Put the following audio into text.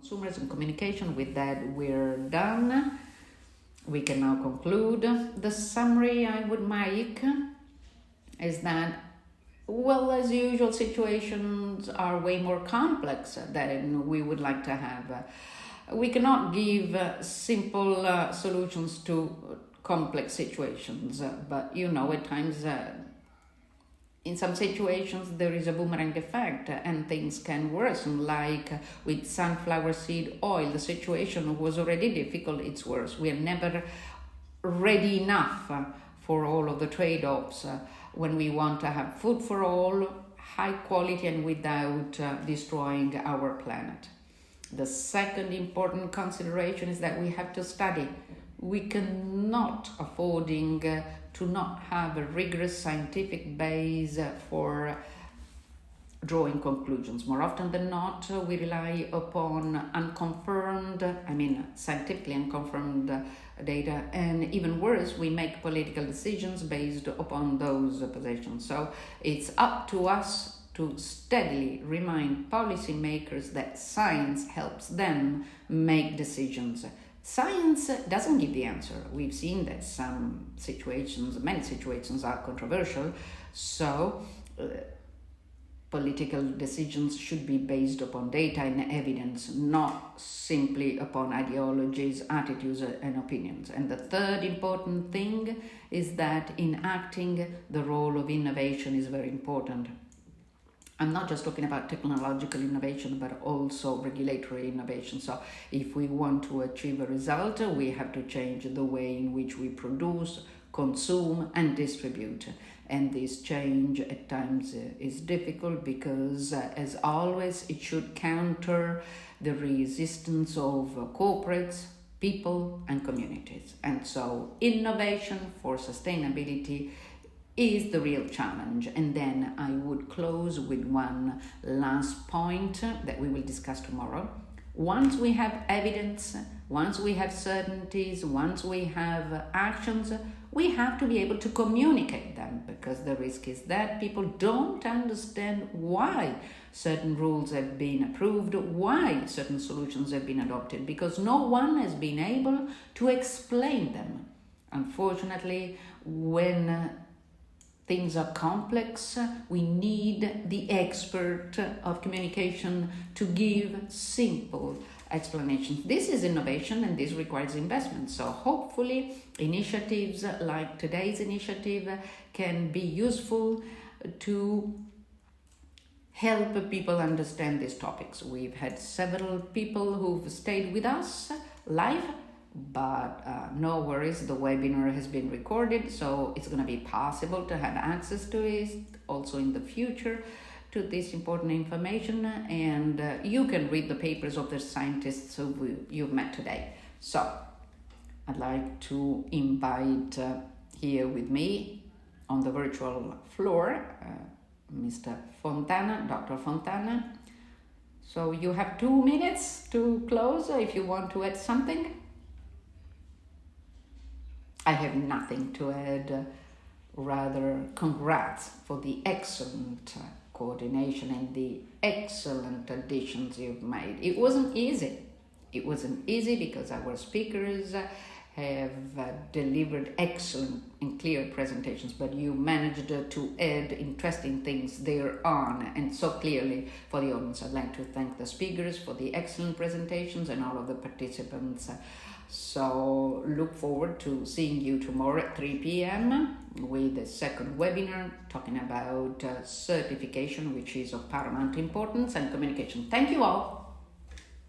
consumers and communication. With that, we're done. We can now conclude. The summary I would make is that, well, as usual, situations are way more complex than we would like to have. We cannot give simple solutions to complex situations, but at times in some situations there is a boomerang effect and things can worsen, like with sunflower seed oil. The situation was already difficult, it's worse. We are never ready enough for all of the trade-offs when we want to have food for all, high quality, and without destroying our planet. The second important consideration is that we have to study. We cannot affording to not have a rigorous scientific base for drawing conclusions. More often than not, we rely upon scientifically unconfirmed data, and even worse, we make political decisions based upon those positions. So it's up to us to steadily remind policymakers that science helps them make decisions. Science doesn't give the answer. We've seen that many situations are controversial, so political decisions should be based upon data and evidence, not simply upon ideologies, attitudes, and opinions. And the third important thing is that in acting, the role of innovation is very important. I'm not just talking about technological innovation, but also regulatory innovation. So if we want to achieve a result, we have to change the way in which we produce, consume, and distribute. And this change at times is difficult because, as always, it should counter the resistance of corporates, people, and communities. And so innovation for sustainability is the real challenge. And then I would close with one last point that we will discuss tomorrow. Once we have evidence, once we have certainties, once we have actions, we have to be able to communicate them, because the risk is that people don't understand why certain rules have been approved, why certain solutions have been adopted, because no one has been able to explain them. Unfortunately, when things are complex, we need the expert of communication to give simple explanations. This is innovation and this requires investment. So hopefully initiatives like today's initiative can be useful to help people understand these topics. We've had several people who've stayed with us live, but no worries, the webinar has been recorded, so it's going to be possible to have access to it also in the future, to this important information, and you can read the papers of the scientists who you've met today. So I'd like to invite here with me on the virtual floor Mr. Fontana, Dr. Fontana. So you have 2 minutes to close if you want to add something. I have nothing to add, rather congrats for the excellent coordination and the excellent additions you've made. It wasn't easy. It wasn't easy because our speakers have delivered excellent and clear presentations, but you managed to add interesting things thereon and so clearly for the audience. I'd like to thank the speakers for the excellent presentations and all of the participants. So look forward to seeing you tomorrow at 3 p.m. with the second webinar talking about certification, which is of paramount importance, and communication. Thank you all.